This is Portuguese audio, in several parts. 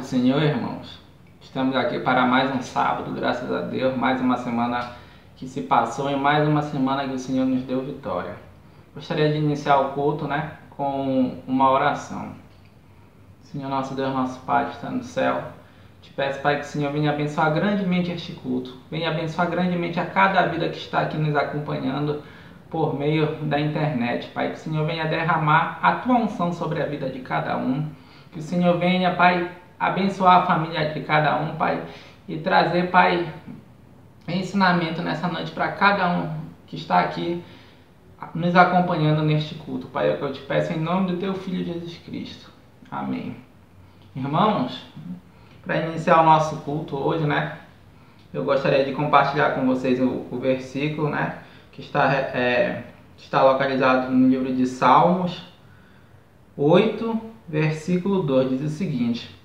do Senhor, irmãos. Estamos aqui para mais um sábado, graças a Deus, mais uma semana que se passou e mais uma semana que o Senhor nos deu vitória. Gostaria de iniciar o culto, com uma oração. Senhor nosso Deus, nosso Pai que está no céu, te peço, Pai, que o Senhor venha abençoar grandemente este culto, venha abençoar grandemente a cada vida que está aqui nos acompanhando por meio da internet, Pai, que o Senhor venha derramar a tua unção sobre a vida de cada um, que o Senhor venha, Pai, abençoar a família de cada um, Pai, e trazer, Pai, ensinamento nessa noite para cada um que está aqui nos acompanhando neste culto, Pai, é o que eu te peço em nome do teu Filho Jesus Cristo. Amém. Irmãos, para iniciar o nosso culto hoje, eu gostaria de compartilhar com vocês o versículo, que está localizado no livro de Salmos 8, versículo 2, diz o seguinte: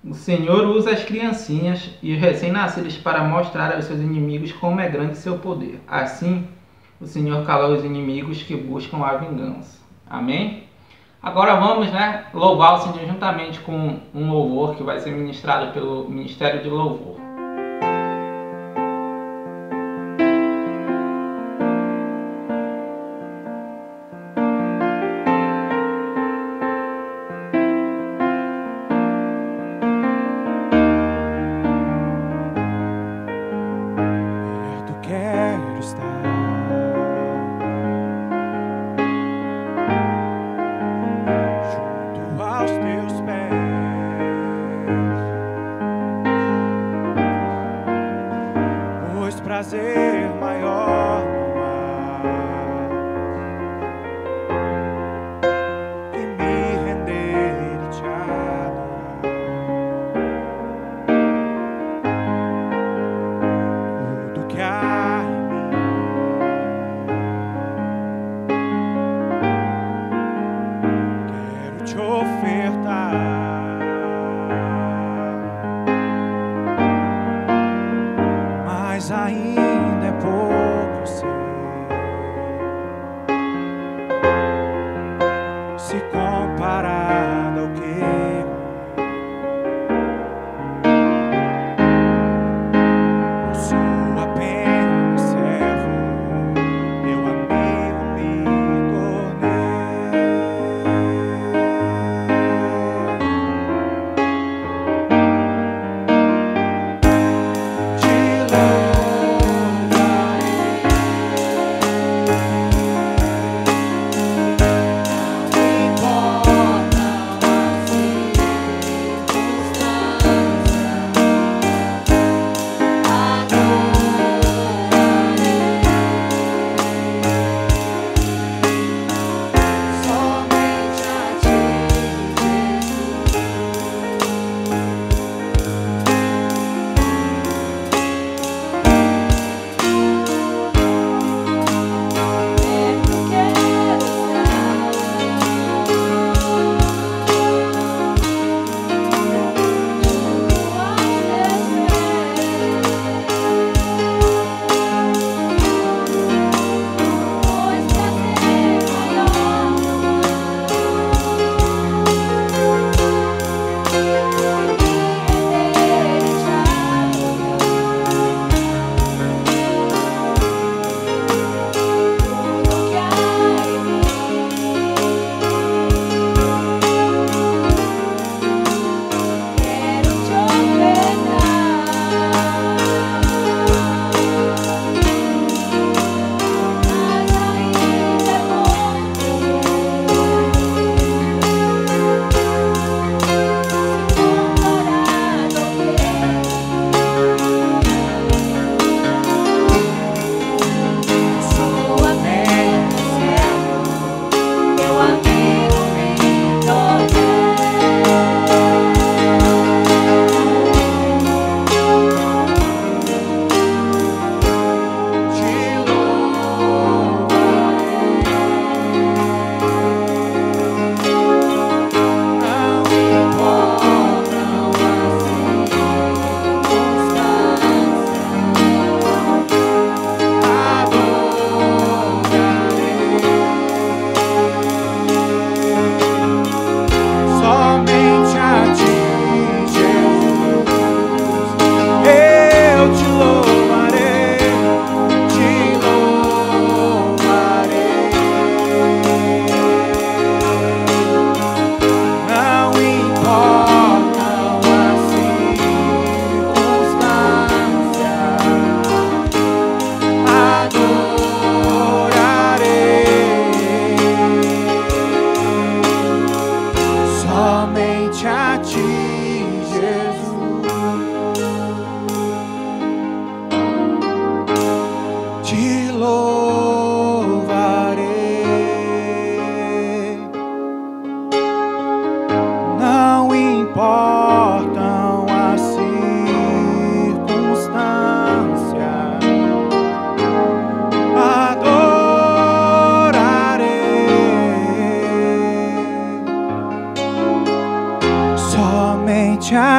o Senhor usa as criancinhas e os recém-nascidos para mostrar aos seus inimigos como é grande seu poder. Assim, o Senhor cala os inimigos que buscam a vingança. Amém? Agora vamos, louvar o Senhor juntamente com um louvor que vai ser ministrado pelo Ministério de Louvor.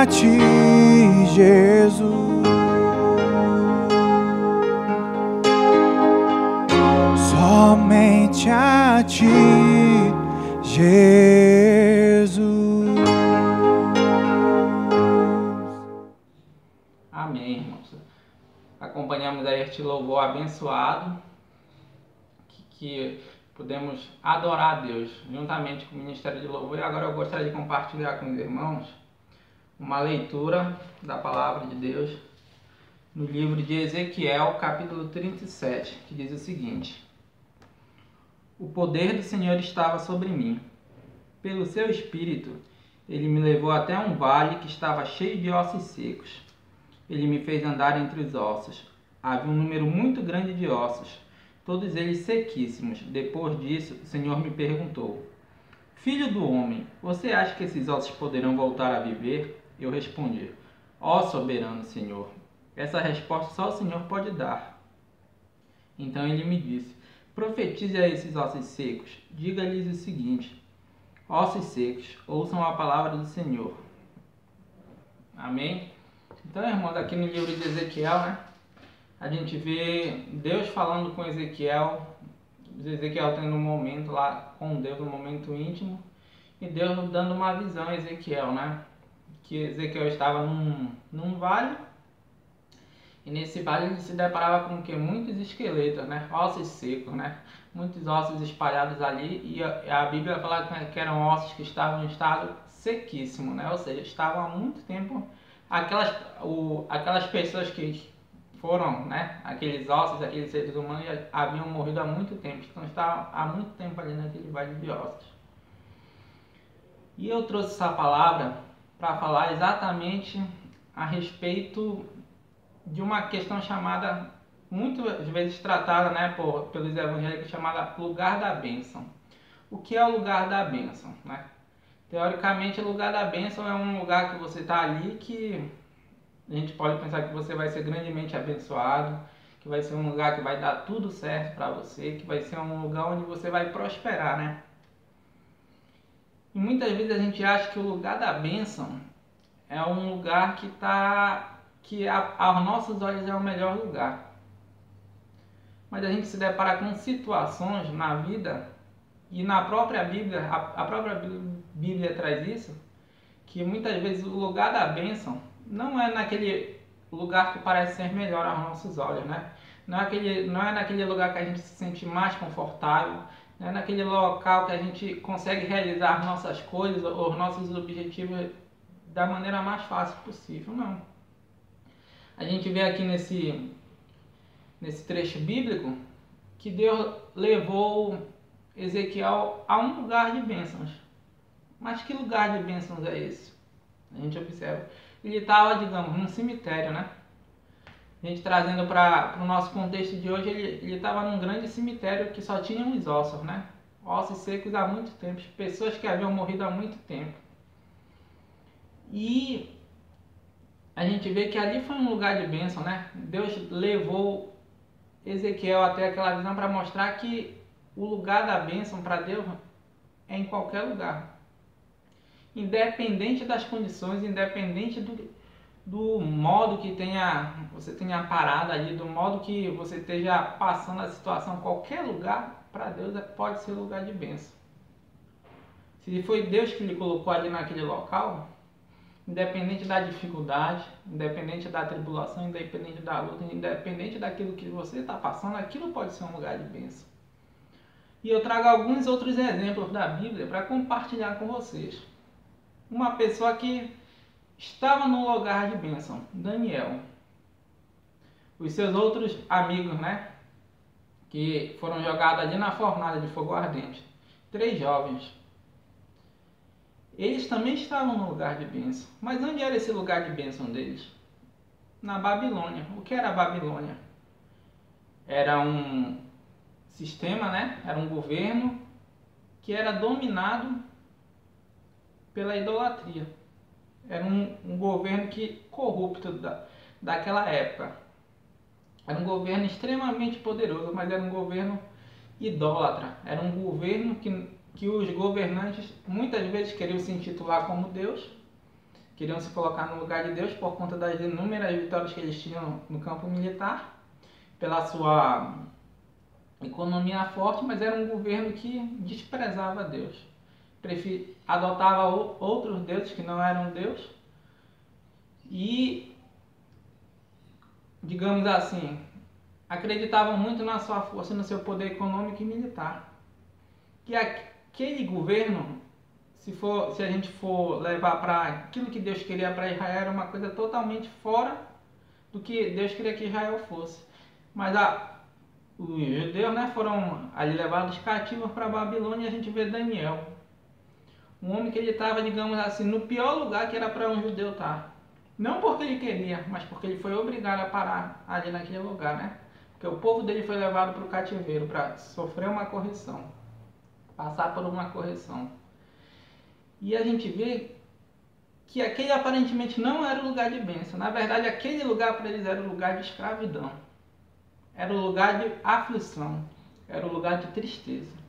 a ti, Jesus. Somente a ti, Jesus. Amém, irmãos. Acompanhamos aí este louvor abençoado, que podemos adorar a Deus juntamente com o Ministério de Louvor. E agora eu gostaria de compartilhar com os irmãos uma leitura da Palavra de Deus no livro de Ezequiel, capítulo 37, que diz o seguinte: O poder do Senhor estava sobre mim. Pelo seu Espírito, ele me levou até um vale que estava cheio de ossos secos. Ele me fez andar entre os ossos. Havia um número muito grande de ossos, todos eles sequíssimos. Depois disso, o Senhor me perguntou: Filho do homem, você acha que esses ossos poderão voltar a viver? Eu respondi: Ó soberano Senhor, essa resposta só o Senhor pode dar. Então ele me disse: Profetize a esses ossos secos. Diga-lhes o seguinte: Ossos secos, ouçam a palavra do Senhor. Amém? Então, irmãos, aqui no livro de Ezequiel, né, a gente vê Deus falando com Ezequiel, Ezequiel tendo um momento lá com Deus, um momento íntimo, e Deus dando uma visão a Ezequiel, né? Que Ezequiel estava num vale, e nesse vale ele se deparava com que muitos esqueletos, né? Ossos secos, né? Muitos ossos espalhados ali, e a Bíblia fala que eram ossos que estavam em estado sequíssimo, né? Ou seja, estavam há muito tempo, aquelas pessoas que foram, né? Aqueles ossos, aqueles seres humanos já haviam morrido há muito tempo, então estavam há muito tempo ali naquele vale de ossos. E eu trouxe essa palavra para falar exatamente a respeito de uma questão chamada, muitas vezes tratada, né, pelos evangélicos, chamada lugar da bênção. O que é o lugar da bênção, né? Teoricamente, o lugar da bênção é um lugar que você está ali que a gente pode pensar que você vai ser grandemente abençoado, que vai ser um lugar que vai dar tudo certo para você, que vai ser um lugar onde você vai prosperar, né? E muitas vezes a gente acha que o lugar da bênção é um lugar que aos nossos olhos é o melhor lugar. Mas a gente se depara com situações na vida, e na própria Bíblia, a própria Bíblia traz isso, que muitas vezes o lugar da bênção não é naquele lugar que parece ser melhor aos nossos olhos, né? Não é naquele lugar que a gente se sente mais confortável, não é naquele local que a gente consegue realizar nossas coisas ou os nossos objetivos da maneira mais fácil possível, não. A gente vê aqui nesse trecho bíblico que Deus levou Ezequiel a um lugar de bênçãos. Mas que lugar de bênçãos é esse? A gente observa. Ele estava, digamos, num cemitério, né? A gente trazendo para o nosso contexto de hoje, ele estava num grande cemitério que só tinha os ossos, né? Ossos secos há muito tempo, pessoas que haviam morrido há muito tempo. E a gente vê que ali foi um lugar de bênção, né? Deus levou Ezequiel até aquela visão para mostrar que o lugar da bênção para Deus é em qualquer lugar. Independente das condições, independente do modo que você tenha parado ali, do modo que você esteja passando a situação, qualquer lugar para Deus pode ser lugar de bênção. Se foi Deus que lhe colocou ali naquele local, independente da dificuldade, independente da tribulação, independente da luta, independente daquilo que você está passando, aquilo pode ser um lugar de bênção. E eu trago alguns outros exemplos da Bíblia para compartilhar com vocês. Uma pessoa que estava num lugar de bênção, Daniel. Os seus outros amigos, né, que foram jogados ali na fornalha de fogo ardente. 3 jovens. Eles também estavam no lugar de bênção. Mas onde era esse lugar de bênção deles? Na Babilônia. O que era a Babilônia? Era um sistema, né? Era um governo que era dominado pela idolatria. Era um governo corrupto daquela época. Era um governo extremamente poderoso, mas era um governo idólatra. Era um governo que os governantes muitas vezes queriam se intitular como Deus, queriam se colocar no lugar de Deus por conta das inúmeras vitórias que eles tinham no campo militar, pela sua economia forte, mas era um governo que desprezava Deus. Adotava outros deuses que não eram Deus e, digamos assim, acreditavam muito na sua força e no seu poder econômico e militar. Que aquele governo, se a gente for levar para aquilo que Deus queria para Israel, era uma coisa totalmente fora do que Deus queria que Israel fosse. Mas os judeus, né, foram ali levados cativos para a Babilônia, e a gente vê Daniel, um homem que ele estava, digamos assim, no pior lugar que era para um judeu estar. Não porque ele queria, mas porque ele foi obrigado a parar ali naquele lugar, né? Porque o povo dele foi levado para o cativeiro para sofrer uma correção, passar por uma correção. E a gente vê que aquele aparentemente não era o lugar de bênção. Na verdade, aquele lugar para eles era o lugar de escravidão. Era o lugar de aflição. Era o lugar de tristeza.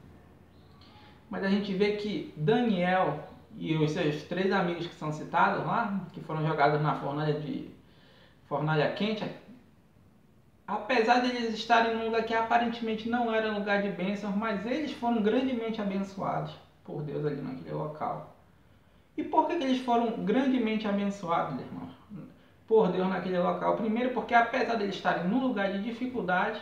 Mas a gente vê que Daniel e os seus 3 amigos que são citados lá, que foram jogados na fornalha quente, apesar de eles estarem num lugar que aparentemente não era lugar de bênção, mas eles foram grandemente abençoados por Deus ali naquele local. E por que eles foram grandemente abençoados, irmãos, por Deus naquele local? Primeiro, porque apesar de eles estarem num lugar de dificuldade,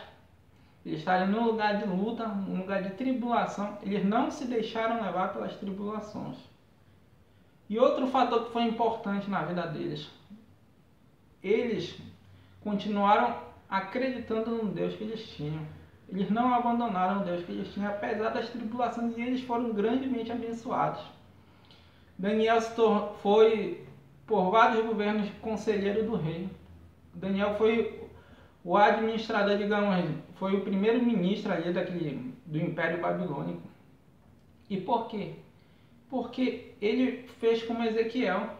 eles estarem num lugar de luta, num lugar de tribulação, eles não se deixaram levar pelas tribulações. E outro fator que foi importante na vida deles, eles continuaram acreditando no Deus que eles tinham. Eles não abandonaram o Deus que eles tinham, apesar das tribulações, e eles foram grandemente abençoados. Daniel foi, por vários governos, conselheiro do rei. Daniel foi o administrador, digamos, foi o primeiro ministro ali do Império Babilônico. E por quê? Porque ele fez como Ezequiel.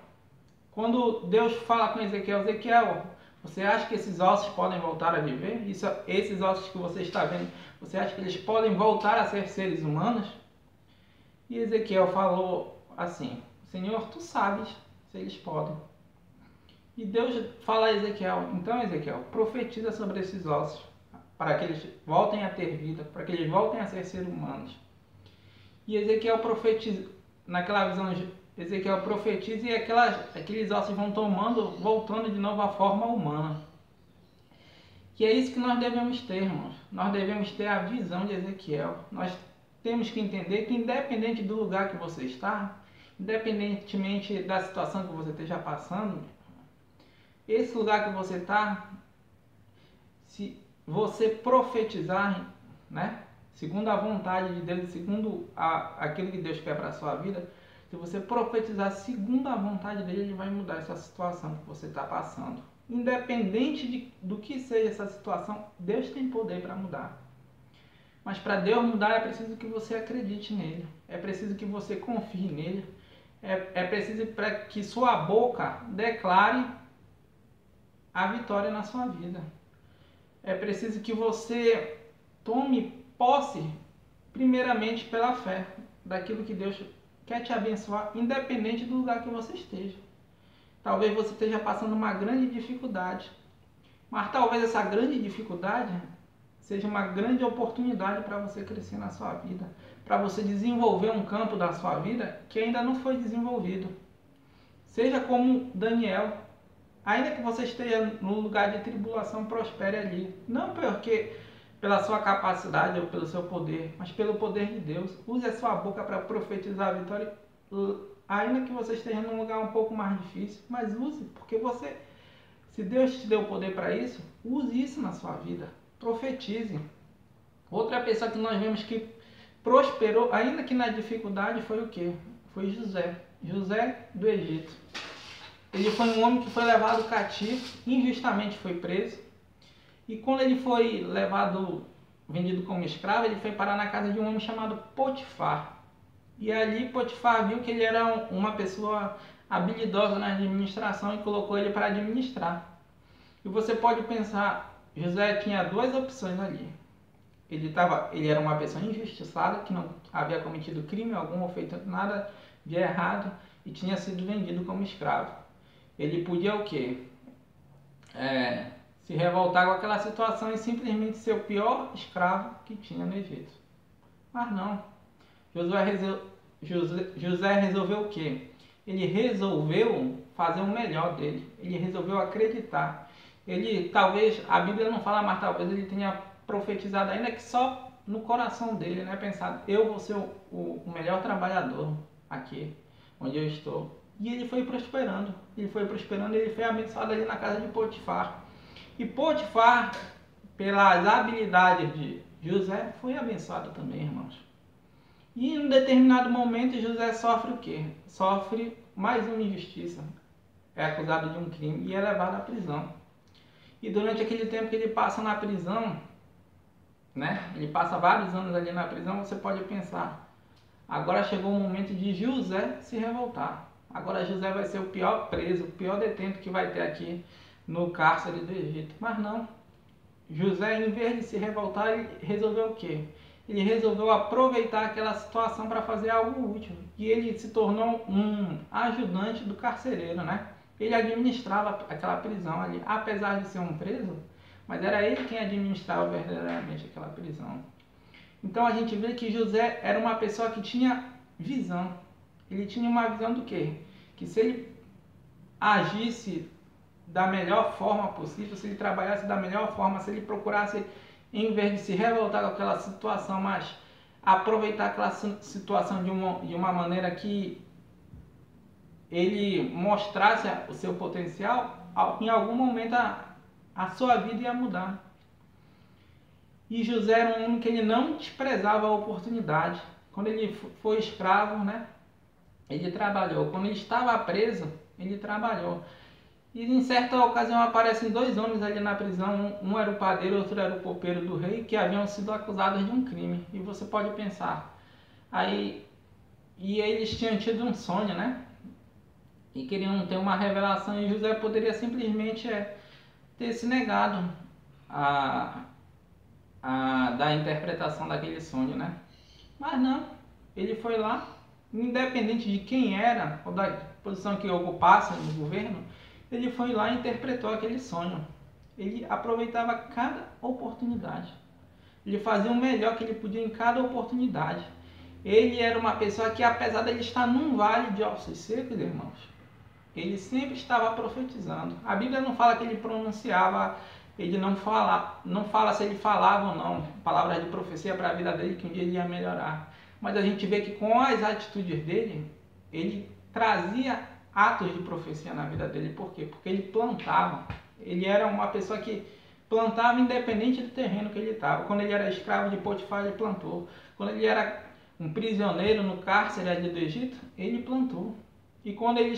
Quando Deus fala com Ezequiel, Ezequiel, você acha que esses ossos podem voltar a viver? Esses ossos que você está vendo, você acha que eles podem voltar a ser seres humanos? E Ezequiel falou assim: Senhor, tu sabes se eles podem. E Deus fala a Ezequiel: então, Ezequiel, profetiza sobre esses ossos, para que eles voltem a ter vida, para que eles voltem a ser seres humanos. E Ezequiel profetiza, naquela visão, Ezequiel profetiza e aqueles ossos vão voltando de novo à forma humana. E é isso que nós devemos ter, irmãos. Nós devemos ter a visão de Ezequiel. Nós temos que entender que, independente do lugar que você está, independentemente da situação que você esteja passando, esse lugar que você está, se você profetizar, né, segundo a vontade de Deus, segundo aquilo que Deus quer para a sua vida, se você profetizar segundo a vontade dele, ele vai mudar essa situação que você está passando. Independente do que seja essa situação, Deus tem poder para mudar. Mas para Deus mudar é preciso que você acredite nele, é preciso que você confie nele, é preciso para que sua boca declare a vitória na sua vida. É preciso que você tome posse, primeiramente pela fé, daquilo que Deus quer te abençoar, independente do lugar que você esteja. Talvez você esteja passando uma grande dificuldade, mas talvez essa grande dificuldade seja uma grande oportunidade para você crescer na sua vida, para você desenvolver um campo da sua vida que ainda não foi desenvolvido. Seja como Daniel, ainda que você esteja num lugar de tribulação, prospere ali. Não porque pela sua capacidade ou pelo seu poder, mas pelo poder de Deus. Use a sua boca para profetizar a vitória, ainda que você esteja num lugar um pouco mais difícil, mas use, porque se Deus te deu o poder para isso, use isso na sua vida. Profetize. Outra pessoa que nós vemos que prosperou, ainda que na dificuldade, foi o quê? Foi José. José do Egito. Ele foi um homem que foi levado cativo, injustamente foi preso. E quando ele foi vendido como escravo, ele foi parar na casa de um homem chamado Potifar. E ali Potifar viu que ele era uma pessoa habilidosa na administração e colocou ele para administrar. E você pode pensar, José tinha 2 opções ali. Ele era uma pessoa injustiçada, que não havia cometido crime algum ou feito nada de errado e tinha sido vendido como escravo. Ele podia o quê? Se revoltar com aquela situação e simplesmente ser o pior escravo que tinha no Egito. Mas não. José resolveu o quê? Ele resolveu fazer o melhor dele. Ele resolveu acreditar. Ele, talvez, a Bíblia não fala, mas talvez ele tenha profetizado ainda que só no coração dele, né? Pensado, eu vou ser o melhor trabalhador aqui, onde eu estou. E ele foi prosperando. Ele foi abençoado ali na casa de Potifar. E Potifar, pelas habilidades de José, foi abençoado também, irmãos. E em um determinado momento José sofre o quê? Sofre mais uma injustiça. É acusado de um crime e é levado à prisão. E durante aquele tempo que ele passa na prisão, né? Ele passa vários anos ali na prisão, você pode pensar, agora chegou o momento de José se revoltar. Agora José vai ser o pior preso, o pior detento que vai ter aqui no cárcere do Egito. Mas não. José, em vez de se revoltar, ele resolveu o quê? Ele resolveu aproveitar aquela situação para fazer algo útil. E ele se tornou um ajudante do carcereiro, né? Ele administrava aquela prisão ali, apesar de ser um preso, mas era ele quem administrava verdadeiramente aquela prisão. Então a gente vê que José era uma pessoa que tinha visão. Ele tinha uma visão do quê? Que se ele agisse da melhor forma possível, se ele trabalhasse da melhor forma, se ele procurasse, em vez de se revoltar com aquela situação, mas aproveitar aquela situação de uma maneira que ele mostrasse o seu potencial, em algum momento a sua vida ia mudar. E José era um homem que ele não desprezava a oportunidade. Quando ele foi escravo, né, ele trabalhou. Quando ele estava preso, ele trabalhou. E em certa ocasião aparecem dois homens ali na prisão, um era o padeiro, outro era o copeiro do rei, que haviam sido acusados de um crime. E você pode pensar, e eles tinham tido um sonho, né? E queriam ter uma revelação, e José poderia simplesmente ter se negado a da interpretação daquele sonho, né? Mas não, ele foi lá, independente de quem era, ou da posição que ocupasse no governo, ele foi lá e interpretou aquele sonho. Ele aproveitava cada oportunidade. Ele fazia o melhor que ele podia em cada oportunidade. Ele era uma pessoa que, apesar de ele estar num vale de ossos secos, irmãos, ele sempre estava profetizando. A Bíblia não fala que ele pronunciava, ele não fala se ele falava ou não palavras de profecia para a vida dele, que um dia ele ia melhorar. Mas a gente vê que com as atitudes dele, ele trazia atos de profecia na vida dele. Por quê? Porque ele plantava. Ele era uma pessoa que plantava independente do terreno que ele estava. Quando ele era escravo de Potifar, ele plantou. Quando ele era um prisioneiro no cárcere ali do Egito, ele plantou. E quando ele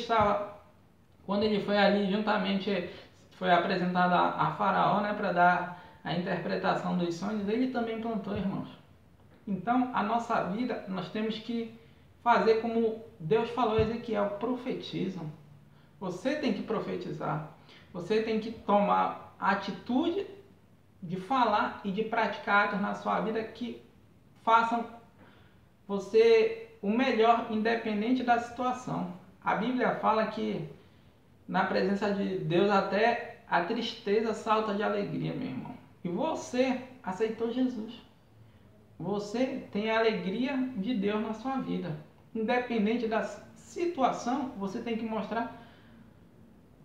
foi ali juntamente, foi apresentado a Faraó, né, para dar a interpretação dos sonhos, ele também plantou, irmãos. Então, a nossa vida, nós temos que fazer como Deus falou a Ezequiel, profetizam. Você tem que profetizar. Você tem que tomar a atitude de falar e de praticar atos na sua vida que façam você o melhor, independente da situação. A Bíblia fala que na presença de Deus até a tristeza salta de alegria, meu irmão. E você aceitou Jesus. Você tem a alegria de Deus na sua vida. Independente da situação, você tem que mostrar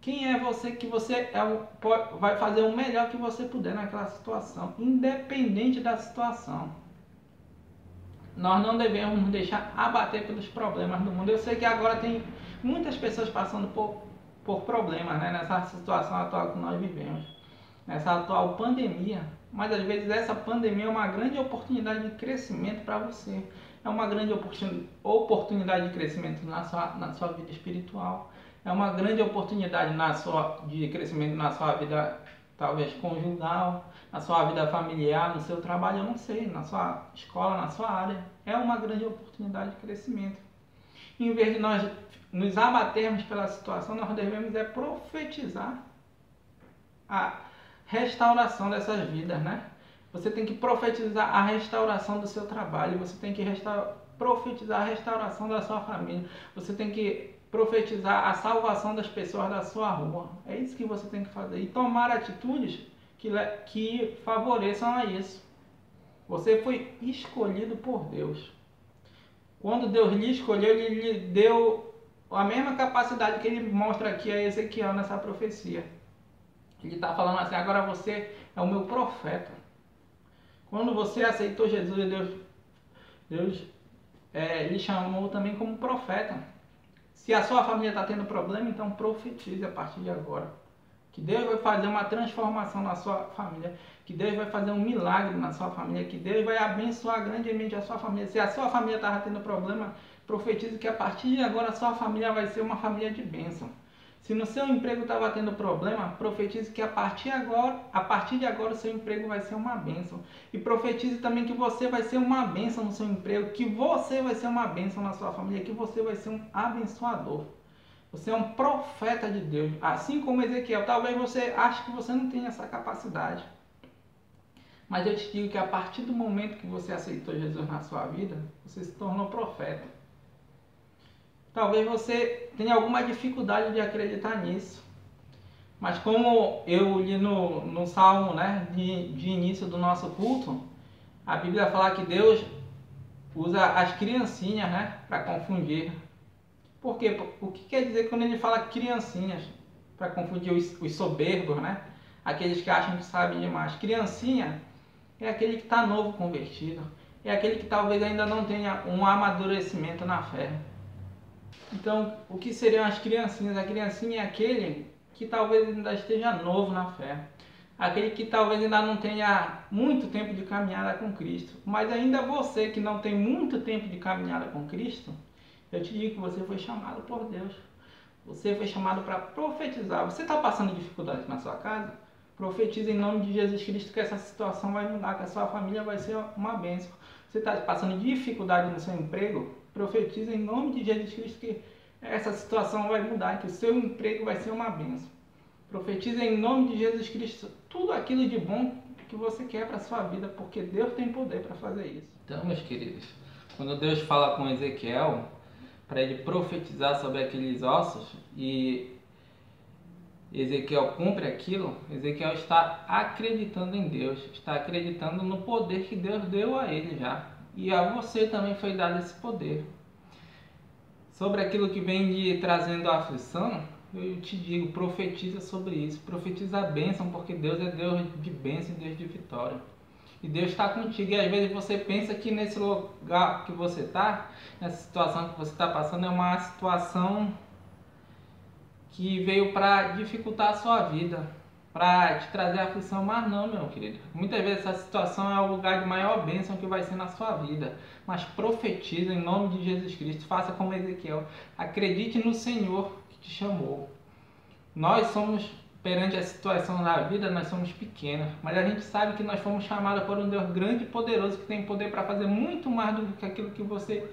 quem é você, que você vai fazer o melhor que você puder naquela situação, independente da situação. Nós não devemos nos deixar abater pelos problemas do mundo. Eu sei que agora tem muitas pessoas passando por problemas, né, nessa situação atual que nós vivemos, nessa atual pandemia. Mas às vezes essa pandemia é uma grande oportunidade de crescimento para você. É uma grande oportunidade de crescimento na sua vida espiritual. É uma grande oportunidade de crescimento na sua vida, talvez conjugal, na sua vida familiar, no seu trabalho, eu não sei, na sua escola, na sua área. É uma grande oportunidade de crescimento. Em vez de nós nos abatermos pela situação, nós devemos profetizar a restauração dessas vidas, né? Você tem que profetizar a restauração do seu trabalho, você tem que profetizar a restauração da sua família, você tem que profetizar a salvação das pessoas da sua rua. É isso que você tem que fazer. E tomar atitudes que favoreçam a isso. Você foi escolhido por Deus. Quando Deus lhe escolheu, Ele lhe deu a mesma capacidade que Ele mostra aqui a Ezequiel nessa profecia. Ele está falando assim: agora você é o meu profeta. Quando você aceitou Jesus, Deus lhe chamou também como profeta. Se a sua família está tendo problema, então profetize a partir de agora. Que Deus vai fazer uma transformação na sua família. Que Deus vai fazer um milagre na sua família. Que Deus vai abençoar grandemente a sua família. Se a sua família estava tendo problema, profetize que a partir de agora a sua família vai ser uma família de bênção. Se no seu emprego estava tendo problema, profetize que a partir de agora o seu emprego vai ser uma bênção. E profetize também que você vai ser uma bênção no seu emprego, que você vai ser uma bênção na sua família, que você vai ser um abençoador. Você é um profeta de Deus, assim como Ezequiel. Talvez você ache que você não tenha essa capacidade. Mas eu te digo que a partir do momento que você aceitou Jesus na sua vida, você se tornou profeta. Talvez você tenha alguma dificuldade de acreditar nisso. Mas como eu li no Salmo, né, de início do nosso culto, a Bíblia fala que Deus usa as criancinhas, né, para confundir. Por quê? O que quer dizer quando ele fala criancinhas? Para confundir os soberbos, né? Aqueles que acham que sabem demais. Criancinha é aquele que está novo convertido. É aquele que talvez ainda não tenha um amadurecimento na fé. Então, o que seriam as criancinhas? A criancinha é aquele que talvez ainda esteja novo na fé. Aquele que talvez ainda não tenha muito tempo de caminhada com Cristo. Mas ainda você que não tem muito tempo de caminhada com Cristo, eu te digo que você foi chamado por Deus. Você foi chamado para profetizar. Você está passando dificuldades na sua casa? Profetiza em nome de Jesus Cristo que essa situação vai mudar, que a sua família vai ser uma bênção. Você está passando dificuldade no seu emprego? Profetiza em nome de Jesus Cristo que essa situação vai mudar, que o seu emprego vai ser uma bênção. Profetiza em nome de Jesus Cristo tudo aquilo de bom que você quer para a sua vida, porque Deus tem poder para fazer isso. Então, meus queridos, quando Deus fala com Ezequiel para ele profetizar sobre aqueles ossos e Ezequiel cumpre aquilo, Ezequiel está acreditando em Deus, está acreditando no poder que Deus deu a ele já. E a você também foi dado esse poder. Sobre aquilo que vem lhe trazendo a aflição, eu te digo, profetiza sobre isso, profetiza a bênção, porque Deus é Deus de bênção e Deus de vitória. E Deus está contigo, e às vezes você pensa que nesse lugar que você está, nessa situação que você está passando, é uma situação que veio para dificultar a sua vida, para te trazer aflição, mas não, meu querido. Muitas vezes essa situação é o lugar de maior bênção que vai ser na sua vida. Mas profetiza em nome de Jesus Cristo, faça como Ezequiel, acredite no Senhor que te chamou. Nós somos, perante a situação da vida, nós somos pequenos, mas a gente sabe que nós fomos chamados por um Deus grande e poderoso que tem poder para fazer muito mais do que aquilo que você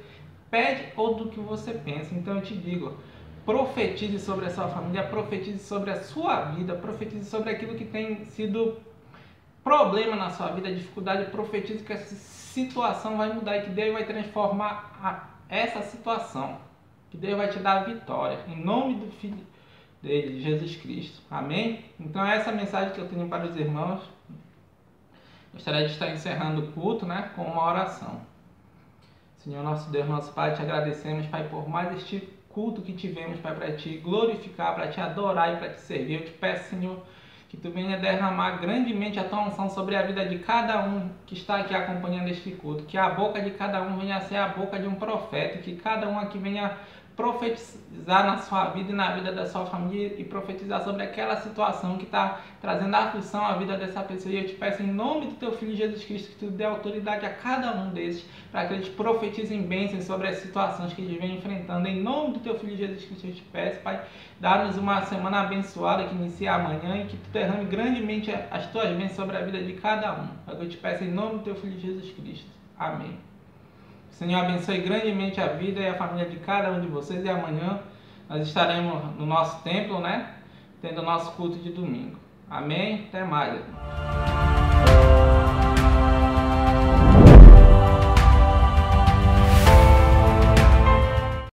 pede ou do que você pensa. Então eu te digo, profetize sobre a sua família, profetize sobre a sua vida, profetize sobre aquilo que tem sido problema na sua vida, dificuldade, profetize que essa situação vai mudar e que Deus vai transformar essa situação, que Deus vai te dar a vitória, em nome do Filho dele, Jesus Cristo. Amém? Então essa é a mensagem que eu tenho para os irmãos. Gostaria de estar encerrando o culto, né, com uma oração. Senhor nosso Deus, nosso Pai, te agradecemos, Pai, por mais este culto que tivemos, Pai, para te glorificar, para te adorar e para te servir. Eu te peço, Senhor, que tu venha derramar grandemente a tua unção sobre a vida de cada um que está aqui acompanhando este culto, que a boca de cada um venha a ser a boca de um profeta, que cada um aqui venha profetizar na sua vida e na vida da sua família e profetizar sobre aquela situação que está trazendo aflição à vida dessa pessoa. E eu te peço em nome do teu Filho Jesus Cristo que tu dê autoridade a cada um desses para que eles profetizem bênçãos sobre as situações que eles vêm enfrentando. Em nome do teu Filho Jesus Cristo eu te peço, Pai, dá-nos uma semana abençoada que inicia amanhã e que tu derrame grandemente as tuas bênçãos sobre a vida de cada um. Eu te peço em nome do teu Filho Jesus Cristo. Amém. Senhor, abençoe grandemente a vida e a família de cada um de vocês. E amanhã nós estaremos no nosso templo, né? Tendo o nosso culto de domingo. Amém? Até mais.